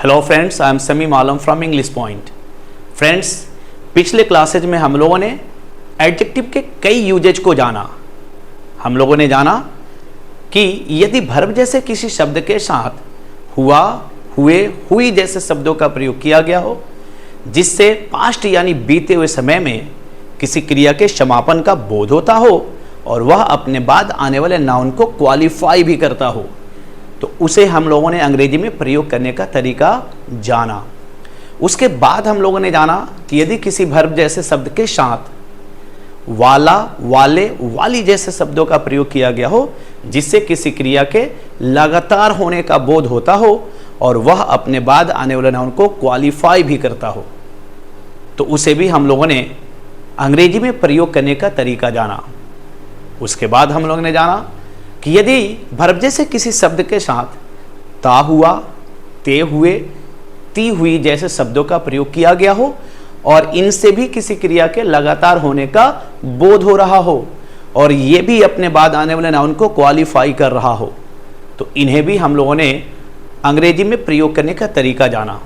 Hello friends, I am Sameem Alam from English point. Friends, पिछले classes में हम लोगों ने एडजेक्टिव के कई यूजेज को जाना। हम लोगों ने जाना कि यदि वर्ब जैसे किसी शब्द के साथ हुआ, हुए, हुई जैसे शब्दों का प्रयोग किया गया हो, जिससे पास्ट यानी बीते हुए समय में किसी क्रिया के समापन का बोध होता हो और वह अपने बाद आने वाले नाउन को क्वालिफाई भी करता हो, तो उसे हम लोगों ने अंग्रेजी में प्रयोग करने का तरीका जाना। उसके बाद हम लोगों ने जाना कि यदि किसी वर्ब जैसे शब्द के साथ वाला, वाले, वाली जैसे शब्दों का प्रयोग किया गया हो, जिससे किसी क्रिया के लगातार होने का बोध होता हो और वह अपने बाद आने वाले नाउन को क्वालिफाई भी करता हो, तो उसे भी हम लोगों ने अंग्रेजी में प्रयोग करने का तरीका जाना। उसके बाद हम लोगों ने जाना कि यदि वर्ब जैसे किसी शब्द के साथ ता हुआ, ते हुए, ती हुई जैसे शब्दों का प्रयोग किया गया हो और इनसे भी किसी क्रिया के लगातार होने का बोध हो रहा हो और ये भी अपने बाद आने वाले नाउन को क्वालिफाई कर रहा हो, तो इन्हें भी हम लोगों ने अंग्रेजी में प्रयोग करने का तरीका जाना।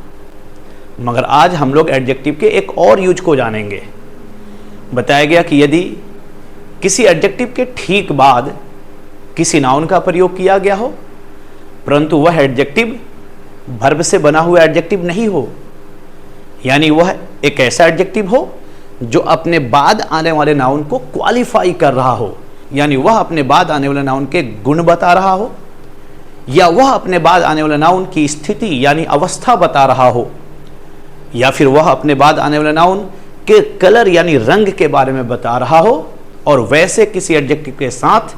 मगर आज हम लोग एडजेक्टिव के एक और यूज को जानेंगे। बताया गया कि यदि किसी एडजेक्टिव के ठीक बाद किसी नाउन का प्रयोग किया गया हो, परंतु वह एडजेक्टिव वर्ब से बना हुआ एडजेक्टिव नहीं हो, यानी वह एक ऐसा एडजेक्टिव हो जो अपने बाद आने वाले नाउन को क्वालिफाई कर रहा हो, यानी वह अपने बाद आने वाले नाउन के गुण बता रहा हो, या वह अपने बाद आने वाले नाउन की स्थिति यानी अवस्था बता रहा हो, या फिर वह अपने बाद आने वाले नाउन के कलर यानी रंग के बारे में बता रहा हो, और वैसे किसी एडजेक्टिव के साथ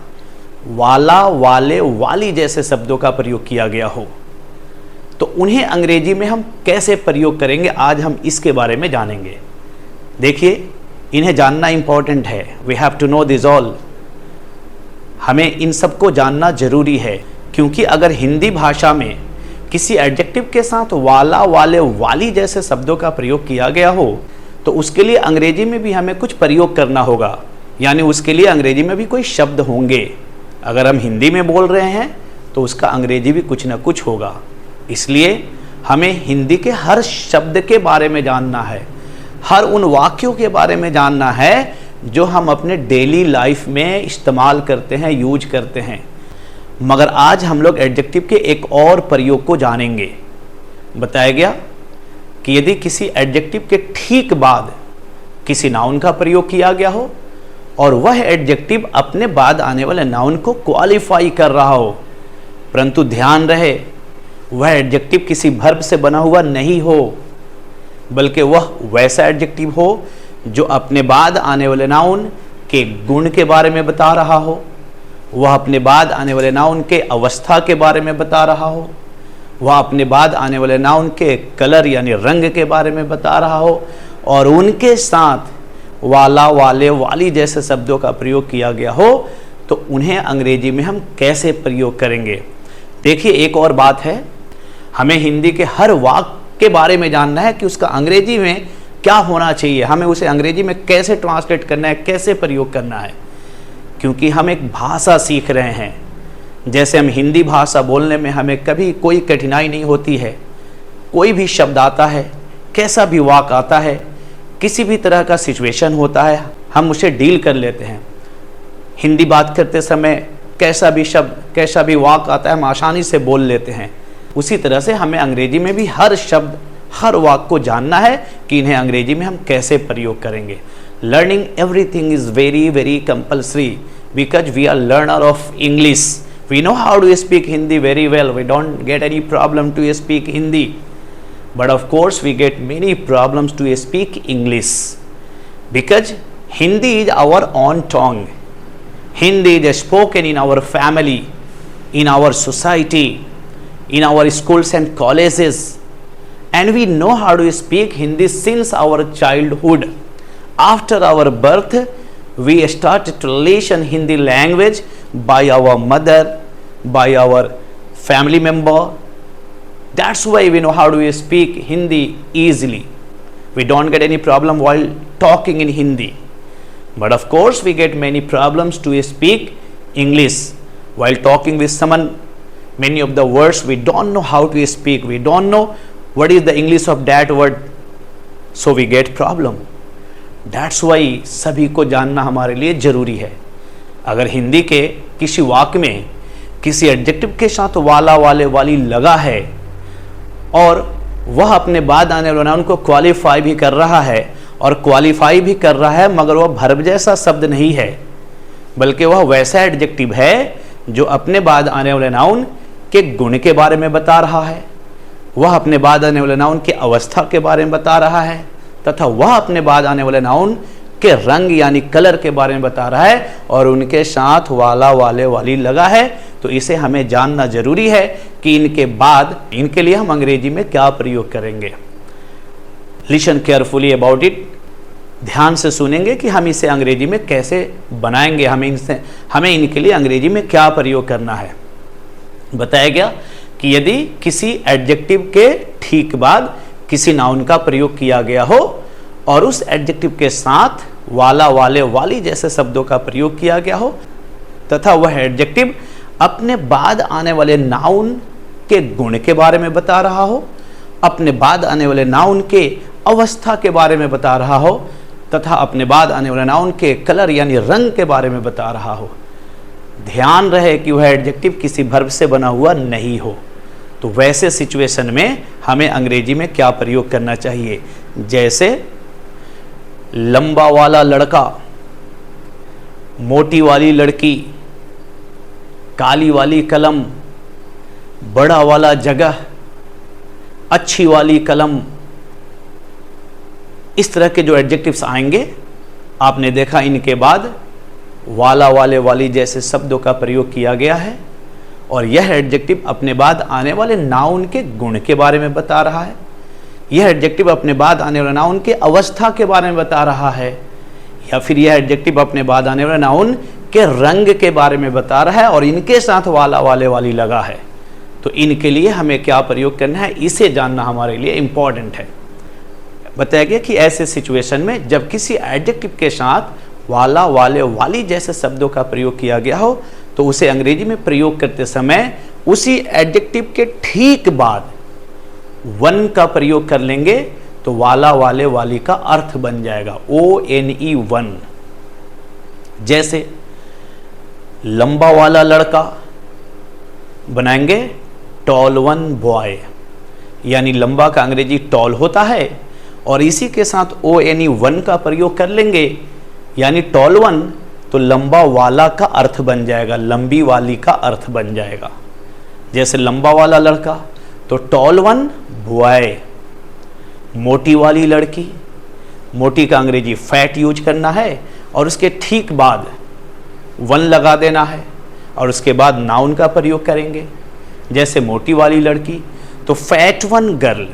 वाला, वाले, वाली जैसे शब्दों का प्रयोग किया गया हो, तो उन्हें अंग्रेजी में हम कैसे प्रयोग करेंगे, आज हम इसके बारे में जानेंगे। देखिए, इन्हें जानना इंपॉर्टेंट है। We have to know this all. हमें इन सब को जानना जरूरी है, क्योंकि अगर हिंदी भाषा में किसी एडजेक्टिव के साथ वाला, वाले, वाली जैसे शब्दों का प्रयोग किया गया हो, तो उसके लिए अंग्रेजी में भी हमें कुछ प्रयोग करना होगा, यानी उसके लिए अंग्रेजी में भी कोई शब्द होंगे। अगर हम हिंदी में बोल रहे हैं तो उसका अंग्रेजी भी कुछ ना कुछ होगा। इसलिए हमें हिंदी के हर शब्द के बारे में जानना है, हर उन वाक्यों के बारे में जानना है जो हम अपने डेली लाइफ में इस्तेमाल करते हैं, यूज करते हैं। मगर आज हम लोग एडजेक्टिव के एक और प्रयोग को जानेंगे। बताया गया कि यदि किसी एडजेक्टिव के ठीक बाद किसी नाउन का प्रयोग किया गया हो और वह एडजेक्टिव अपने बाद आने वाले नाउन को क्वालिफाई कर रहा हो, परंतु ध्यान रहे वह एडजेक्टिव किसी वर्ब से बना हुआ नहीं हो, बल्कि वह वैसा एडजेक्टिव हो जो अपने बाद आने वाले नाउन के गुण के बारे में बता रहा हो, वह अपने बाद आने वाले नाउन के अवस्था के बारे में बता रहा हो, वह अपने बाद आने वाले नाउन के कलर यानी रंग के बारे में बता रहा हो, और उनके साथ वाला, वाले, वाली जैसे शब्दों का प्रयोग किया गया हो, तो उन्हें अंग्रेजी में हम कैसे प्रयोग करेंगे। देखिए, एक और बात है, हमें हिंदी के हर वाक्य के बारे में जानना है कि उसका अंग्रेजी में क्या होना चाहिए, हमें उसे अंग्रेजी में कैसे ट्रांसलेट करना है, कैसे प्रयोग करना है, क्योंकि हम एक भाषा सीख रहे हैं। जैसे हम हिंदी भाषा बोलने में हमें कभी कोई कठिनाई नहीं होती है। कोई भी शब्द आता है, कैसा भी वाक्य आता है, किसी भी तरह का सिचुएशन होता है, हम उसे डील कर लेते हैं। हिंदी बात करते समय कैसा भी शब्द, कैसा भी वाक्य आता है, हम आसानी से बोल लेते हैं। उसी तरह से हमें अंग्रेजी में भी हर शब्द, हर वाक्य को जानना है कि इन्हें अंग्रेजी में हम कैसे प्रयोग करेंगे। Learning everything is very very compulsory because we are learner of English. We know how to speak Hindi very well. We don't get any problem to speak Hindi, but of course we get many problems to speak English because Hindi is our own tongue. Hindi is spoken in our family, in our society, in our schools and colleges, and we know how to speak Hindi since our childhood. After our birth we started to listen Hindi language by our mother, by our family member. That's why we know how to speak Hindi easily. We don't get any problem while talking in Hindi. But of course we get many problems to speak English. While talking with someone, many of the words we don't know how to speak. We don't know what is the English of that word, so we get problem. That's why सभी को जानना हमारे लिए जरूरी है। अगर हिंदी के किसी वाक्य में किसी एडजेक्टिव के साथ वाला, वाले, वाली लगा है और वह अपने बाद आने वाले नाउन को क्वालिफाई भी कर रहा है, और क्वालिफाई भी कर रहा है मगर वह वर्ब जैसा शब्द नहीं है, बल्कि वह वैसा एडजेक्टिव है जो अपने बाद आने वाले नाउन के गुण के बारे में बता रहा है, वह अपने बाद आने वाले नाउन की अवस्था के बारे में बता रहा है, तथा वह अपने बाद आने वाले नाउन के रंग यानी कलर के बारे में बता रहा है, और उनके साथ वाला, वाले, वाली लगा है, तो इसे हमें जानना जरूरी है कि इनके बाद इनके लिए हम अंग्रेजी में क्या प्रयोग करेंगे। लिसन केयरफुली अबाउट इट, ध्यान से सुनेंगे कि हम इसे अंग्रेजी में कैसे बनाएंगे, हमें इनके लिए अंग्रेजी में क्या प्रयोग करना है। बताया गया कि यदि किसी एडजेक्टिव के ठीक बाद किसी नाउन का प्रयोग किया गया हो और उस एडजेक्टिव के साथ वाला, वाले, वाली जैसे शब्दों का प्रयोग किया गया हो, तथा वह एडजेक्टिव अपने बाद आने वाले नाउन के गुण के बारे में बता रहा हो, अपने बाद आने वाले नाउन के अवस्था के बारे में बता रहा हो, तथा अपने बाद आने वाले नाउन के कलर यानी रंग के बारे में बता रहा हो। ध्यान रहे कि वह एडजेक्टिव किसी वर्ब से बना हुआ नहीं हो। तो वैसे सिचुएशन में हमें अंग्रेजी में क्या प्रयोग करना चाहिए, जैसे लंबा वाला लड़का, मोटी वाली लड़की, काली वाली कलम, बड़ा वाला जगह, अच्छी वाली कलम। इस तरह के जो एडजेक्टिव्स आएंगे, आपने देखा इनके बाद वाला, वाले, वाली जैसे शब्दों का प्रयोग किया गया है, और यह एडजेक्टिव अपने बाद आने वाले नाउन के गुण के बारे में बता रहा है, यह एडजेक्टिव अपने बाद आने वाले नाउन के अवस्था के बारे में बता रहा है, या फिर यह एडजेक्टिव अपने बाद आने वाले नाउन के रंग के बारे में बता रहा है, और इनके साथ वाला, वाले, वाली लगा है। तो इनके लिए हमें क्या प्रयोग करना है, इसे जानना हमारे लिए इंपॉर्टेंट है। बताया गया कि ऐसे सिचुएशन में जब किसी एडजेक्टिव के साथ वाला, वाले, वाली जैसे शब्दों का प्रयोग किया गया हो, तो उसे अंग्रेजी में प्रयोग करते समय उसी एडजेक्टिव के ठीक बाद वन का प्रयोग कर लेंगे, तो वाला, वाले, वाली का अर्थ बन जाएगा ONE, वन। जैसे लंबा वाला लड़का बनाएंगे टॉल वन बॉय, यानी लंबा का अंग्रेजी टॉल होता है, और इसी के साथ ONE, वन का प्रयोग कर लेंगे, यानी टॉल वन, तो लंबा वाला का अर्थ बन जाएगा, लंबी वाली का अर्थ बन जाएगा। जैसे लंबा वाला लड़का तो टॉल वन बॉय, मोटी वाली लड़की, मोटी का अंग्रेजी फैट यूज करना है, और उसके ठीक बाद वन लगा देना है, और उसके बाद नाउन का प्रयोग करेंगे। जैसे मोटी वाली लड़की तो fat one girl,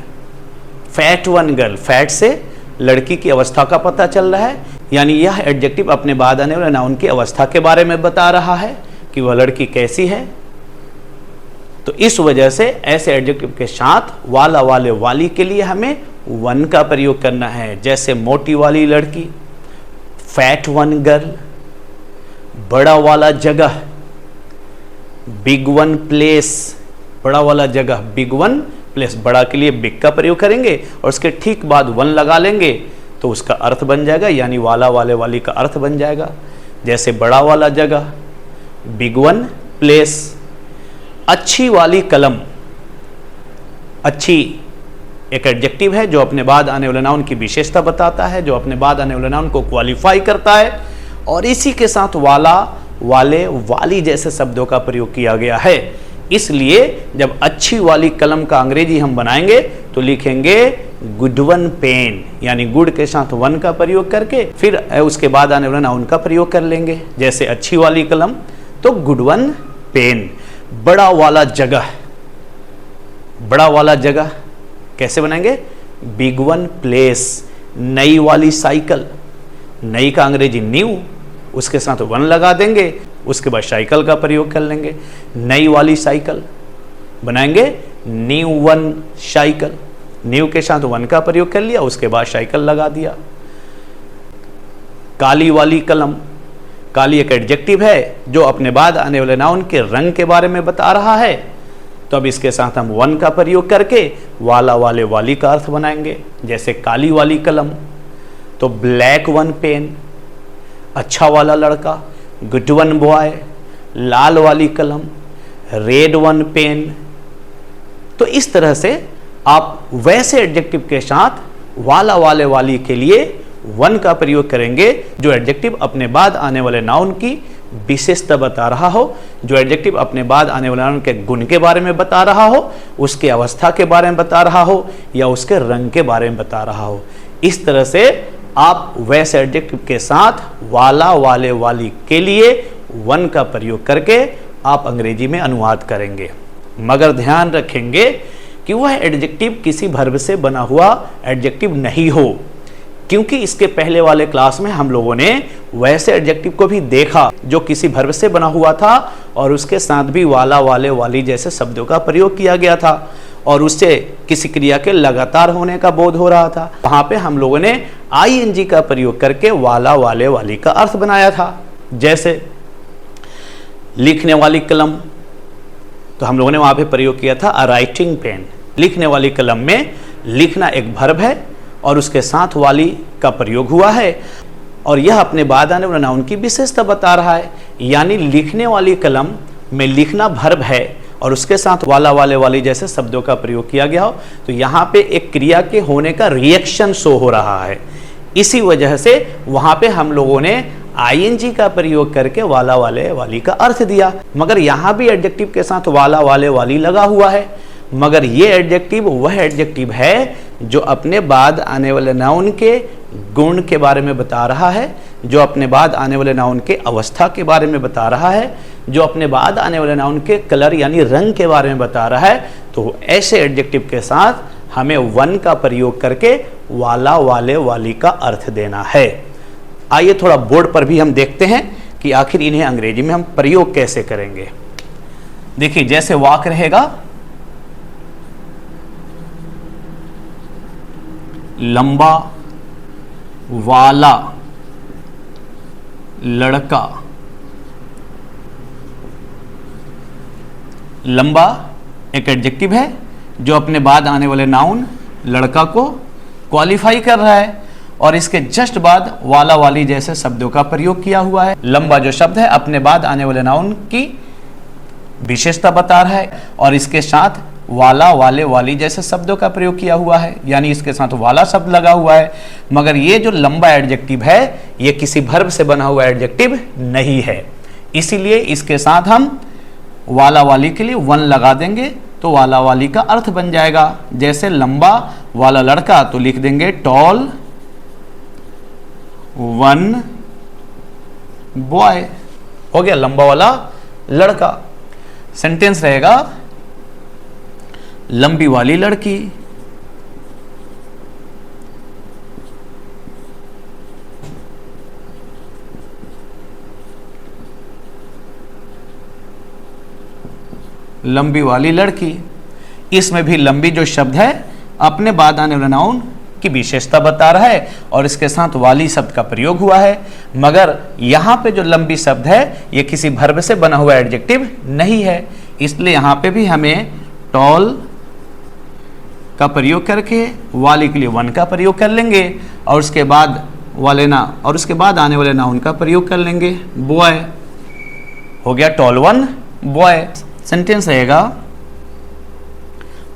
fat one girl, fat से लड़की की अवस्था का पता चल रहा है, यानी यह एडजेक्टिव अपने बाद आने वाले नाउन की अवस्था के बारे में बता रहा है कि वह लड़की कैसी है। तो इस वजह से ऐसे एडजेक्टिव के साथ वाला, वाले, वाली के लिए हमें वन का प्रयोग करना है। जैसे मोटी वाली लड़की, फैट वन गर्ल, बड़ा वाला जगह, बिग वन प्लेस, बड़ा वाला जगह, बिग वन प्लेस, बड़ा के लिए बिग का प्रयोग करेंगे और उसके ठीक बाद वन लगा लेंगे, तो उसका अर्थ बन जाएगा, यानी वाला, वाले, वाली का अर्थ बन जाएगा। जैसे बड़ा वाला जगह, बिग वन प्लेस। अच्छी वाली कलम, अच्छी एक एडजेक्टिव है जो अपने बाद आने वाले नाउन की विशेषता बताता है, जो अपने बाद आने वाले नाउन को क्वालिफाई करता है, और इसी के साथ वाला, वाले, वाली जैसे शब्दों का प्रयोग किया गया है। इसलिए जब अच्छी वाली कलम का अंग्रेजी हम बनाएंगे तो लिखेंगे गुड वन पेन, यानी गुड के साथ वन का प्रयोग करके फिर उसके बाद आने वाला नाउन का प्रयोग कर लेंगे। जैसे अच्छी वाली कलम तो गुड वन पेन। बड़ा वाला जगह, बड़ा वाला जगह कैसे बनाएंगे, बिग वन प्लेस। नई वाली साइकिल, नई का अंग्रेजी न्यू, उसके साथ वन लगा देंगे, उसके बाद साइकिल का प्रयोग कर लेंगे। नई वाली साइकिल बनाएंगे न्यू वन साइकिल, न्यू के साथ वन का प्रयोग कर लिया, उसके बाद साइकिल लगा दिया। काली वाली कलम, काली एक एडजेक्टिव है जो अपने बाद आने वाले नाउन के रंग के बारे में बता रहा है, तो अब इसके साथ हम वन का प्रयोग करके वाला वाले वाली का अर्थ बनाएंगे। जैसे काली वाली कलम, तो ब्लैक वन पेन, अच्छा वाला लड़का, गुड वन बॉय, लाल वाली कलम, रेड वन पेन। तो इस तरह से आप वैसे एडजेक्टिव के साथ वाला वाले वाली के लिए वन का प्रयोग करेंगे जो एडजेक्टिव अपने बाद आने वाले नाउन की विशेषता बता रहा हो, जो एडजेक्टिव अपने बाद आने वाले नाउन के गुण के बारे में बता रहा हो, उसके अवस्था के बारे में बता रहा हो, या उसके रंग के बारे में बता रहा हो। इस तरह से आप वैसे एडजेक्टिव के साथ वाला वाले वाली के लिए वन का प्रयोग करके आप अंग्रेजी में अनुवाद करेंगे। मगर ध्यान रखेंगे कि वह एडजेक्टिव किसी वर्ब से बना हुआ एडजेक्टिव नहीं हो, क्योंकि इसके पहले वाले क्लास में हम लोगों ने वैसे एडजेक्टिव को भी देखा जो किसी वर्ब से बना हुआ था और उसके साथ भी वाला वाले वाली जैसे शब्दों का प्रयोग किया गया था और उससे किसी क्रिया के लगातार होने का बोध हो रहा था। वहां पे हम लोगों ने आईएनजी का प्रयोग करके वाला वाले वाली का अर्थ बनाया था। जैसे लिखने वाली कलम, तो हम लोगों ने वहां पे प्रयोग किया था राइटिंग पेन। लिखने वाली कलम में लिखना एक वर्ब है और उसके साथ वाली का प्रयोग हुआ है और यह अपने बाद आने वाले नाउन की विशेषता बता रहा है। यानी लिखने वाली कलम में लिखना वर्ब है और उसके साथ वाला वाले वाली जैसे शब्दों का प्रयोग किया गया हो, तो यहाँ पे एक क्रिया के होने का रिएक्शन शो हो रहा है। इसी वजह से वहां पे हम लोगों ने आईएनजी का प्रयोग करके वाला वाले वाली का अर्थ दिया। मगर यहाँ भी एडजेक्टिव के साथ वाला वाले वाली लगा हुआ है, मगर ये एडजेक्टिव वह एडजेक्टिव है जो अपने बाद आने वाले नाउन के गुण के बारे में बता रहा है, जो अपने बाद आने वाले नाउन के अवस्था के बारे में बता रहा है, जो अपने बाद आने वाले नाउन के कलर यानी रंग के बारे में बता रहा है। तो ऐसे एडजेक्टिव के साथ हमें वन का प्रयोग करके वाला वाले वाली का अर्थ देना है। आइए थोड़ा बोर्ड पर भी हम देखते हैं कि आखिर इन्हें अंग्रेजी में हम प्रयोग कैसे करेंगे। देखिए, जैसे वाक रहेगा लंबा वाला लड़का। लंबा एक एडजेक्टिव है जो अपने बाद आने वाले नाउन लड़का को क्वालिफाई कर रहा है और इसके जस्ट बाद वाला वाली जैसे शब्दों का प्रयोग किया हुआ है। लंबा जो शब्द है अपने बाद आने वाले नाउन की विशेषता बता रहा है और इसके साथ वाला वाले वाली जैसे शब्दों का प्रयोग किया हुआ है, यानी इसके साथ वाला शब्द लगा हुआ है। मगर ये जो लंबा एडजेक्टिव है ये किसी वर्ब से बना हुआ एडजेक्टिव नहीं है, इसीलिए इसके साथ हम वाला वाली के लिए वन लगा देंगे तो वाला वाली का अर्थ बन जाएगा। जैसे लंबा वाला लड़का, तो लिख देंगे टॉल वन बॉय। हो गया लंबा वाला लड़का। सेंटेंस रहेगा लंबी वाली लड़की। लंबी वाली लड़की। इसमें भी लंबी जो शब्द है अपने बाद आने वाले नाउन की विशेषता बता रहा है और इसके साथ वाली शब्द का प्रयोग हुआ है। मगर यहां पे जो लंबी शब्द है ये किसी वर्ब से बना हुआ एडजेक्टिव नहीं है, इसलिए यहां पे भी हमें टॉल का प्रयोग करके वाली के लिए वन का प्रयोग कर लेंगे और उसके बाद वाले ना और उसके बाद आने वाले नाउन का प्रयोग कर लेंगे बॉय। हो गया टॉल वन बॉय। सेंटेंस रहेगा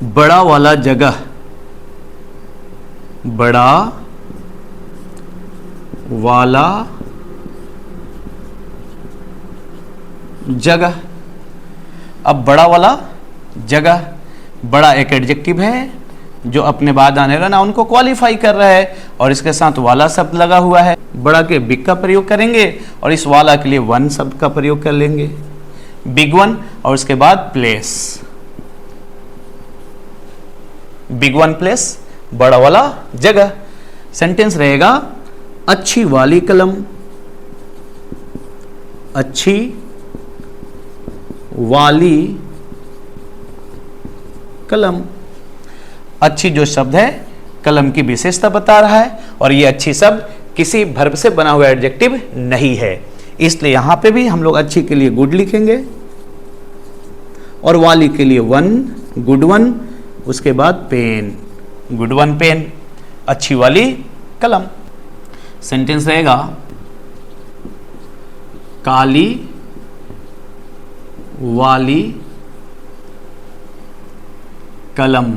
बड़ा वाला जगह। बड़ा वाला जगह। अब बड़ा वाला जगह, बड़ा एक एडजेक्टिव है जो अपने बाद आने वाला नाउन को क्वालिफाई कर रहा है और इसके साथ वाला शब्द लगा हुआ है। बड़ा के बिग का प्रयोग करेंगे और इस वाला के लिए वन शब्द का प्रयोग कर लेंगे, बिग वन, और उसके बाद प्लेस। बिग वन प्लेस, बड़ा वाला जगह। सेंटेंस रहेगा अच्छी वाली कलम। अच्छी वाली कलम। अच्छी जो शब्द है कलम की विशेषता बता रहा है और ये अच्छी शब्द किसी वर्ब से बना हुआ एडजेक्टिव नहीं है, इसलिए यहां पे भी हम लोग अच्छी के लिए गुड लिखेंगे और वाली के लिए वन, गुड वन, उसके बाद पेन, गुड वन पेन, अच्छी वाली कलम। सेंटेंस रहेगा काली वाली कलम।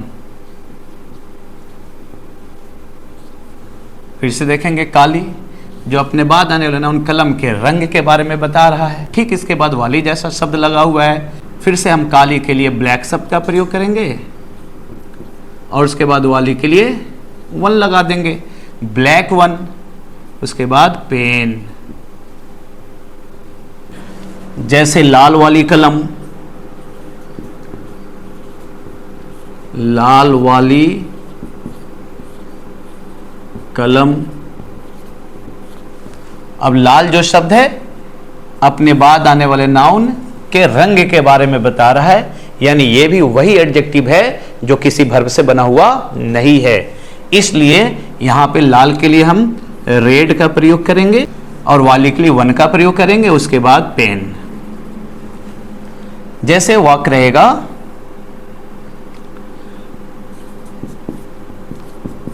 फिर से देखेंगे, काली जो अपने बाद आने वाले नाउन कलम के रंग के बारे में बता रहा है, ठीक इसके बाद वाली जैसा शब्द लगा हुआ है। फिर से हम काली के लिए ब्लैक शब्द का प्रयोग करेंगे और उसके बाद वाली के लिए वन लगा देंगे, ब्लैक वन, उसके बाद पेन। जैसे लाल वाली कलम, लाल वाली कलम। अब लाल जो शब्द है अपने बाद आने वाले नाउन के रंग के बारे में बता रहा है, यानी ये भी वही एडजेक्टिव है जो किसी वर्ब से बना हुआ नहीं है। इसलिए यहां पे लाल के लिए हम रेड का प्रयोग करेंगे और वाली के लिए वन का प्रयोग करेंगे, उसके बाद पेन। जैसे वाक्य रहेगा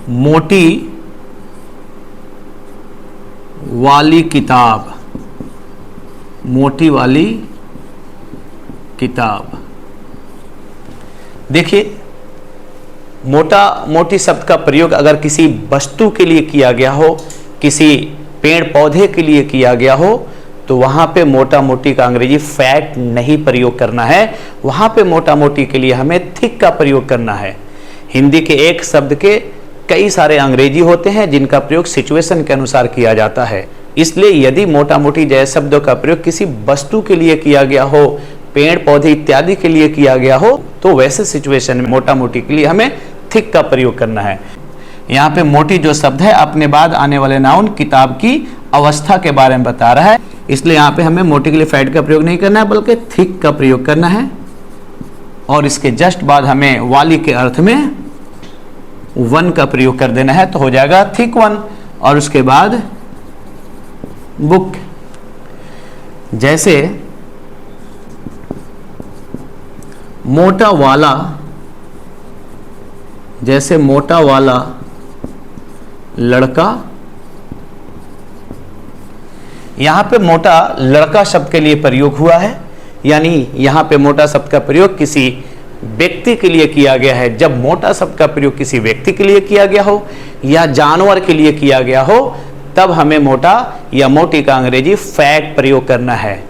मोटी वाली किताब, मोटी वाली किताब। देखिए, मोटा मोटी शब्द का प्रयोग अगर किसी वस्तु के लिए किया गया हो, किसी पेड़ पौधे के लिए किया गया हो, तो वहां पे मोटा मोटी का अंग्रेजी फैट नहीं प्रयोग करना है, वहां पे मोटा मोटी के लिए हमें थिक का प्रयोग करना है। हिंदी के एक शब्द के कई सारे अंग्रेजी होते हैं जिनका प्रयोग सिचुएशन के अनुसार किया जाता है। इसलिए यदि मोटा मोटी जैसे शब्दों का प्रयोग किसी वस्तु के लिए किया गया हो, पेड़ पौधे इत्यादि के लिए किया गया हो, तो वैसे सिचुएशन में मोटा मोटी के लिए हमें थिक का प्रयोग करना है। यहाँ पे मोटी जो शब्द है अपने बाद आने वाले नाउन किताब की अवस्था के बारे में बता रहा है, इसलिए यहाँ पे हमें मोटी के लिए फैट का प्रयोग नहीं करना है बल्कि थिक का प्रयोग करना है। और इसके जस्ट बाद हमें वाली के अर्थ में वन का प्रयोग कर देना है, तो हो जाएगा थिक वन। और उसके बाद बुक। जैसे मोटा वाला, जैसे मोटा वाला लड़का, यहां पे मोटा लड़का शब्द के लिए प्रयोग हुआ है, यानी यहां पे मोटा शब्द का प्रयोग किसी व्यक्ति के लिए किया गया है। जब मोटा शब्द का प्रयोग किसी व्यक्ति के लिए किया गया हो या जानवर के लिए किया गया हो, तब हमें मोटा या मोटी का अंग्रेजी फैट प्रयोग करना है।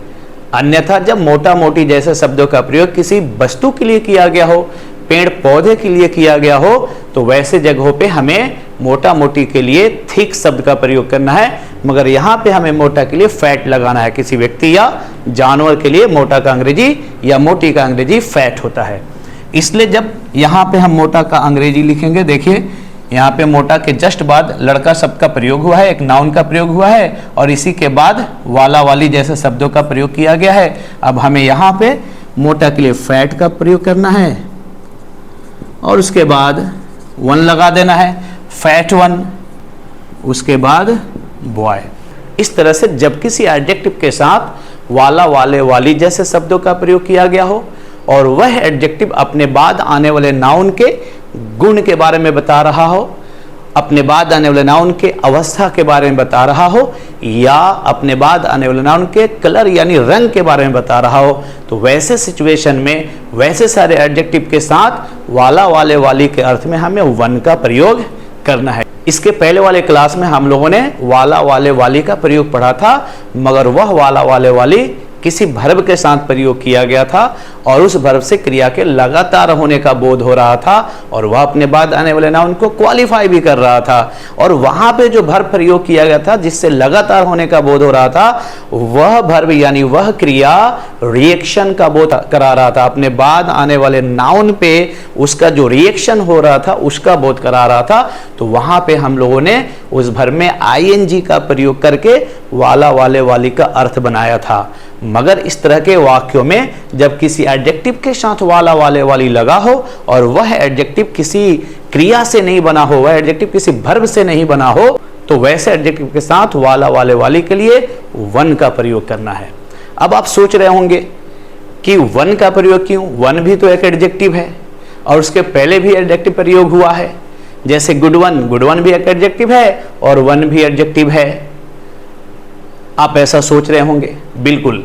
अन्यथा जब मोटा मोटी जैसे शब्दों का प्रयोग किसी वस्तु के लिए किया गया हो, पेड़ पौधे के लिए किया गया हो, तो वैसे जगहों पे हमें मोटा मोटी के लिए थिक शब्द का प्रयोग करना है, मगर यहाँ पे हमें मोटा के लिए फैट लगाना है। किसी व्यक्ति या जानवर के लिए मोटा का अंग्रेजी या मोटी का अंग्रेजी फैट होता है। इसलिए जब यहाँ पे हम मोटा का अंग्रेजी लिखेंगे, देखिए यहाँ पे मोटा के जस्ट बाद लड़का शब्द का प्रयोग हुआ है, एक नाउन का प्रयोग हुआ है, और इसी के बाद वाला वाली जैसे शब्दों का प्रयोग किया गया है। अब हमें यहाँ पे मोटा के लिए फैट का प्रयोग करना है और उसके बाद वन लगा देना है, फैट वन, उसके बाद बॉय। इस तरह से जब किसी एडजेक्टिव के साथ वाला, वाले, वाली जैसे शब्दों का प्रयोग किया गया हो और वह एडजेक्टिव अपने बाद आने वाले नाउन के गुण के बारे में बता रहा हो, अपने बाद आने वाले नाउन के अवस्था के बारे में बता रहा हो, या अपने बाद आने वाले नाउन के कलर यानी रंग के बारे में बता रहा हो, तो वैसे सिचुएशन में वैसे सारे एडजेक्टिव के साथ वाला, वाले, वाली के अर्थ में हमें वन का प्रयोग करना है। इसके पहले वाले क्लास में हम लोगों ने वाला, वाले, वाली का प्रयोग पढ़ा था, मगर वह वाला, वाले, वाली किसी वर्ब के साथ प्रयोग किया गया था और उस वर्ब से क्रिया के लगातार होने का बोध हो रहा था और वह अपने बाद आने वाले नाउन को क्वालिफाई भी कर रहा था। और वहां पे जो वर्ब प्रयोग किया गया था जिससे लगातार होने का बोध हो रहा था, वह वर्ब यानी वह क्रिया रिएक्शन का बोध करा रहा था। अपने बाद आने वाले नाउन पे उसका जो रिएक्शन हो रहा था उसका बोध करा रहा था। तो वहां पे हम लोगों ने उस वर्ब में आईएनजी का प्रयोग करके वाला, वाले, वाली का अर्थ बनाया था। मगर इस तरह के वाक्यों में जब किसी एडजेक्टिव के साथ वाला, वाले, वाली लगा हो और वह एडजेक्टिव किसी क्रिया से नहीं बना हो, वह एडजेक्टिव किसी वर्ब से नहीं बना हो, तो वैसे एडजेक्टिव के साथ वाला, वाले, वाली के लिए वन का प्रयोग करना है। अब आप सोच रहे होंगे कि वन का प्रयोग क्यों, वन भी तो एक एडजेक्टिव है और उसके पहले भी एडजेक्टिव प्रयोग हुआ है। जैसे गुड वन भी एक एडजेक्टिव है और वन भी एडजेक्टिव है। आप ऐसा सोच रहे होंगे, बिल्कुल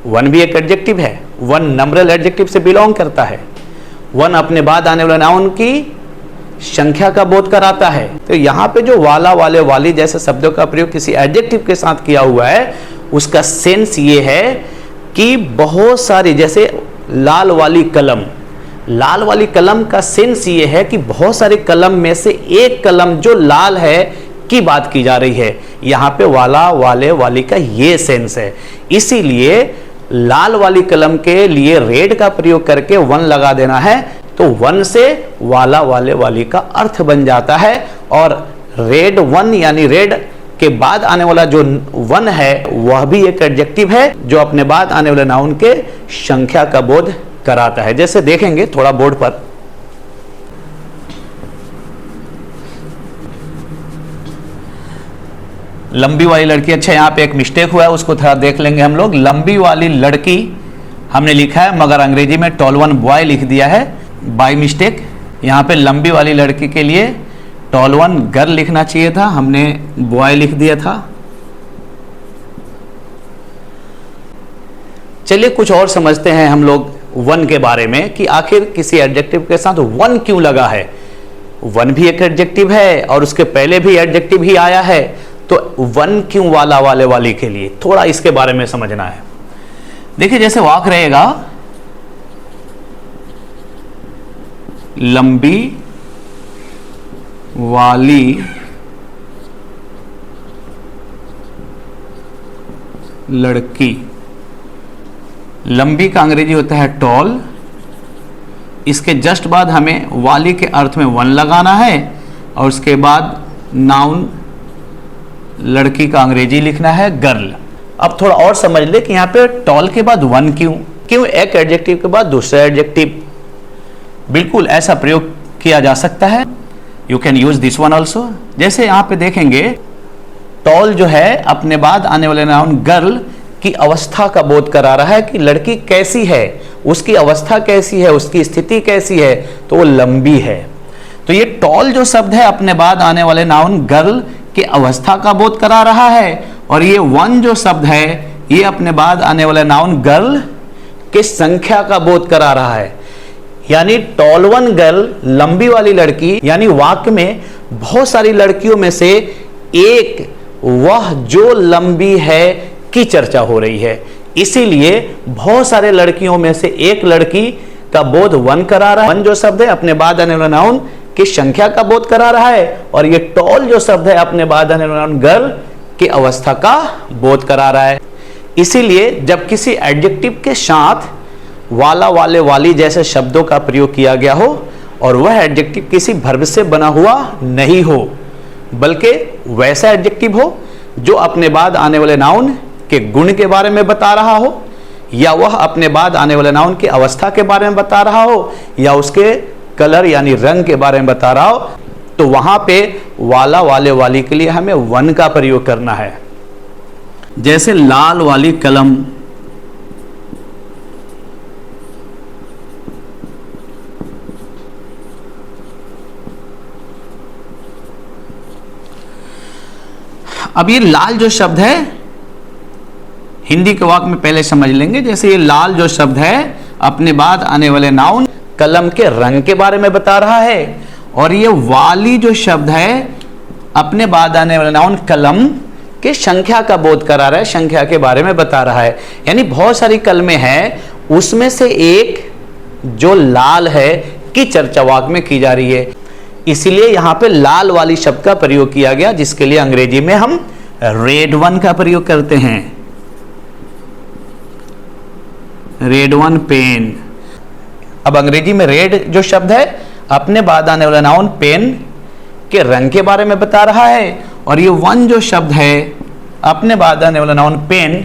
वन भी एक एडजेक्टिव है, वन नंबरल एडजेक्टिव से बिलोंग करता है। वन अपने बाद आने वाले नाउन की संख्या का बोध कराता है। तो यहाँ पे जो वाला, वाले, वाली जैसे शब्दों का प्रयोग किसी एडजेक्टिव के साथ किया हुआ है, उसका सेंस ये है कि बहुत सारी, जैसे लाल वाली कलम, लाल वाली कलम का सेंस ये है कि बहुत सारी कलम में से एक कलम जो लाल है की बात की जा रही है। यहाँ पे वाला, वाले, वाली का ये सेंस है। इसीलिए लाल वाली कलम के लिए रेड का प्रयोग करके वन लगा देना है, तो वन से वाला, वाले, वाली का अर्थ बन जाता है। और रेड वन यानी रेड के बाद आने वाला जो वन है वह भी एक एडजेक्टिव है जो अपने बाद आने वाले नाउन के संख्या का बोध कराता है। जैसे देखेंगे थोड़ा बोर्ड पर, लंबी वाली लड़की, अच्छा यहाँ पे एक मिस्टेक हुआ है, उसको थोड़ा देख लेंगे हम लोग। लंबी वाली लड़की हमने लिखा है मगर अंग्रेजी में टॉल वन बॉय लिख दिया है बाय मिस्टेक। यहाँ पे लंबी वाली लड़की के लिए टॉल वन गर्ल लिखना चाहिए था, हमने बॉय लिख दिया था। चलिए कुछ और समझते हैं हम लोग वन के बारे में कि आखिर किसी एडजेक्टिव के साथ वन क्यों लगा है। वन भी एक एडजेक्टिव है और उसके पहले भी एडजेक्टिव ही आया है, तो वन क्यों वाला, वाले, वाली के लिए, थोड़ा इसके बारे में समझना है। देखिए जैसे वाक्य रहेगा, लंबी वाली लड़की, लंबी का अंग्रेजी होता है टॉल, इसके जस्ट बाद हमें वाली के अर्थ में वन लगाना है और उसके बाद नाउन लड़की का अंग्रेजी लिखना है गर्ल। अब थोड़ा और समझ ले कि यहाँ पे टॉल के बाद वन क्यों एक एडजेक्टिव के बाद दूसरा एडजेक्टिव। बिल्कुल ऐसा प्रयोग किया जा सकता है, you can use this one also. जैसे यहाँ पे देखेंगे टॉल जो है अपने बाद आने वाले नाउन गर्ल की अवस्था का बोध करा रहा है कि लड़की कैसी है, उसकी अवस्था कैसी है, उसकी स्थिति कैसी है, तो वो लंबी है। तो ये टॉल जो शब्द है अपने बाद आने वाले नाउन गर्ल की अवस्था का बोध करा रहा है, और ये वन जो शब्द है ये अपने बाद आने वाले नाउन गर्ल के संख्या का बोध करा रहा है। यानी टॉल वन गर्ल, लंबी वाली लड़की, यानी वाक्य में बहुत सारी लड़कियों में से एक वह जो लंबी है की चर्चा हो रही है। इसीलिए बहुत सारे लड़कियों में से एक लड़की का बोध वन करा रहा है। वन जो शब्द है अपने बाद आने वाला नाउन की संख्या का बोध करा रहा है, और ये टॉल जो शब्द है अपने बाद आने वाला नाउन गर्ल की अवस्था का बोध करा रहा है। इसीलिए जब किसी एडजेक्टिव के साथ वाला, वाले, वाली जैसे शब्दों का प्रयोग किया गया हो और वह एडजेक्टिव किसी वर्ब से बना हुआ नहीं हो, बल्कि वैसा एडजेक्टिव हो जो अपने बाद आने वाले नाउन के गुण के बारे में बता रहा हो, या वह अपने बाद आने वाले नाउन की अवस्था के बारे में बता रहा हो, या उसके कलर यानी रंग के बारे में बता रहा हो, तो वहां पे वाला, वाले, वाली के लिए हमें वन का प्रयोग करना है। जैसे लाल वाली कलम, अब ये लाल जो शब्द है हिंदी के वाक्य में पहले समझ लेंगे। जैसे ये लाल जो शब्द है अपने बाद आने वाले नाउन कलम के रंग के बारे में बता रहा है, और ये वाली जो शब्द है अपने बाद आने वाले नाउन कलम के संख्या का बोध करा रहा है, संख्या के बारे में बता रहा है। यानी बहुत सारी कलमें हैं, उसमें से एक जो लाल है की चर्चा वाक्य में की जा रही है। इसीलिए यहाँ पे लाल वाली शब्द का प्रयोग किया गया, जिसके लिए अंग्रेजी में हम रेड वन का प्रयोग करते हैं, रेड वन पेन। अब अंग्रेजी में रेड जो शब्द है अपने बाद आने वाला नाउन पेन के रंग के बारे में बता रहा है, और ये वन जो शब्द है अपने बाद आने वाला नाउन पेन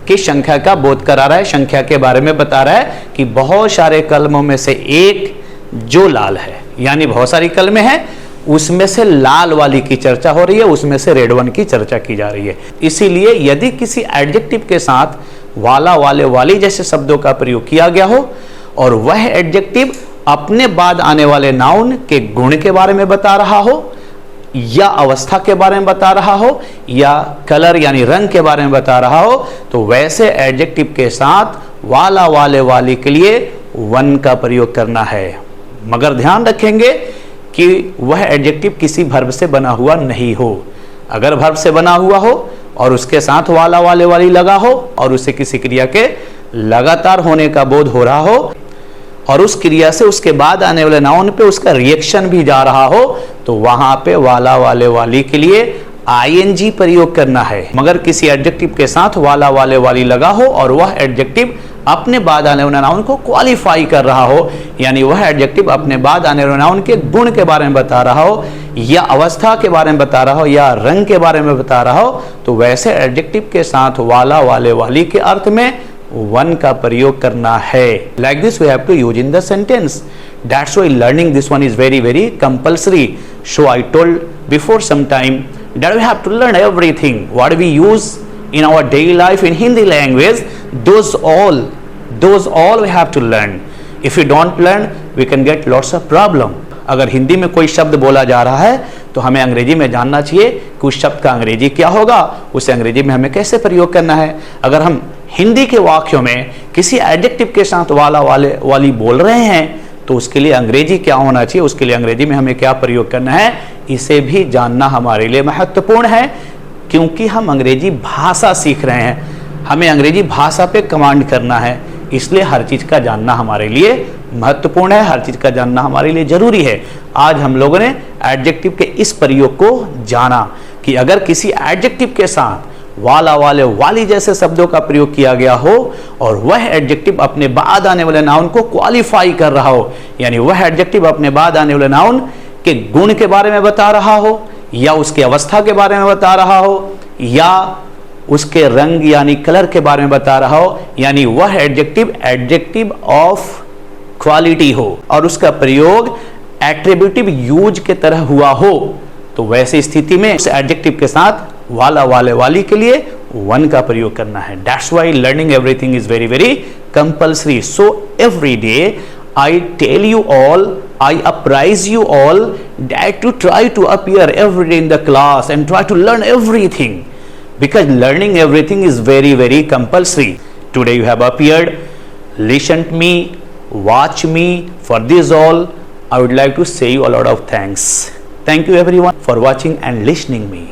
की संख्या का बोध करा रहा है, संख्या के बारे में बता रहा है कि बहुत सारे कलमों में से एक जो लाल है, यानी बहुत सारी कलमें हैं उसमें से लाल वाली की चर्चा हो रही है, उसमें से रेड वन की चर्चा की जा रही है। इसीलिए यदि किसी एडजेक्टिव के साथ वाला, वाले, वाली जैसे शब्दों का प्रयोग किया गया हो और वह एडजेक्टिव अपने बाद आने वाले नाउन के गुण के बारे में बता रहा हो या अवस्था के बारे में बता रहा हो या कलर यानी रंग के बारे में बता रहा हो, तो वैसे एडजेक्टिव के साथ वाला, वाले, वाली के लिए वन का प्रयोग करना है। मगर ध्यान रखेंगे कि वह एडजेक्टिव किसी वर्ब से बना हुआ नहीं हो। अगर वर्ब से बना हुआ हो और उसके साथ वाला, वाले, वाली लगा हो और उसे किसी क्रिया के लगातार होने का बोध हो रहा हो और उस क्रिया से उसके बाद आने वाले नाउन पे उसका रिएक्शन भी जा रहा हो, तो वहां पे वाला, वाले, वाली के लिए आईएनजी प्रयोग करना है। मगर किसी एडजेक्टिव के साथ वाला, वाले, वाली लगा हो और वह एडजेक्टिव अपने बाद आने वाले नाउन को क्वालिफाई कर रहा हो, यानी वह एडजेक्टिव अपने बाद आने वाले नाउन के गुण के बारे में बता रहा हो या अवस्था के बारे में बता रहा हो या रंग के बारे में बता रहा हो, तो वैसे एडजेक्टिव के साथ वाला, वाले, वाली के अर्थ में वन का प्रयोग करना है। Like this we have to use in the sentence. That's why learning this one is very very compulsory. So I told before some time that we have to learn everything what we use in our daily life in Hindi language, those all we have to learn. If we don't learn we can get lots of problem. अगर हिंदी में कोई शब्द बोला जा रहा है तो हमें अंग्रेजी में जानना चाहिए कि उस शब्द का अंग्रेजी क्या होगा, उसे अंग्रेजी में हमें कैसे प्रयोग करना है। अगर हम हिंदी के वाक्यों में किसी एडजेक्टिव के साथ वाला, वाले, वाली बोल रहे हैं तो उसके लिए अंग्रेजी क्या होना चाहिए, उसके लिए अंग्रेजी में हमें क्या प्रयोग करना है, इसे भी जानना हमारे लिए महत्वपूर्ण है। क्योंकि हम अंग्रेजी भाषा सीख रहे हैं, हमें अंग्रेजी भाषा पे कमांड करना है, इसलिए हर चीज़ का जानना हमारे लिए महत्वपूर्ण है, हर चीज़ का जानना हमारे लिए ज़रूरी है। आज हम लोगों ने एडजेक्टिव के इस प्रयोग को जाना कि अगर किसी एडजेक्टिव के साथ वाला, वाले, वाली जैसे शब्दों का प्रयोग किया गया हो और वह एडजेक्टिव अपने बाद आने वाले नाउन को क्वालिफाई कर रहा हो, यानी वह एडजेक्टिव अपने बाद आने वाले नाउन के गुण के बारे में बता रहा हो या उसकी अवस्था के बारे में बता रहा हो या उसके रंग यानी कलर के बारे में बता रहा हो, यानी वह एडजेक्टिव ऑफ क्वालिटी हो और उसका प्रयोग एट्रीब्यूटिव यूज के तरह हुआ हो, तो वैसी स्थिति में उस एडजेक्टिव के साथ वाला, वाले, वाली के लिए वन का प्रयोग करना है। That's why learning everything is very very compulsory. So every day I tell you all, I apprise you all that to try to appear every day in the class and try to learn everything, because learning everything is very very compulsory. Today you have appeared, listened me, watch me. For this all I would like to say you a lot of thanks. Thank you everyone for watching and listening me.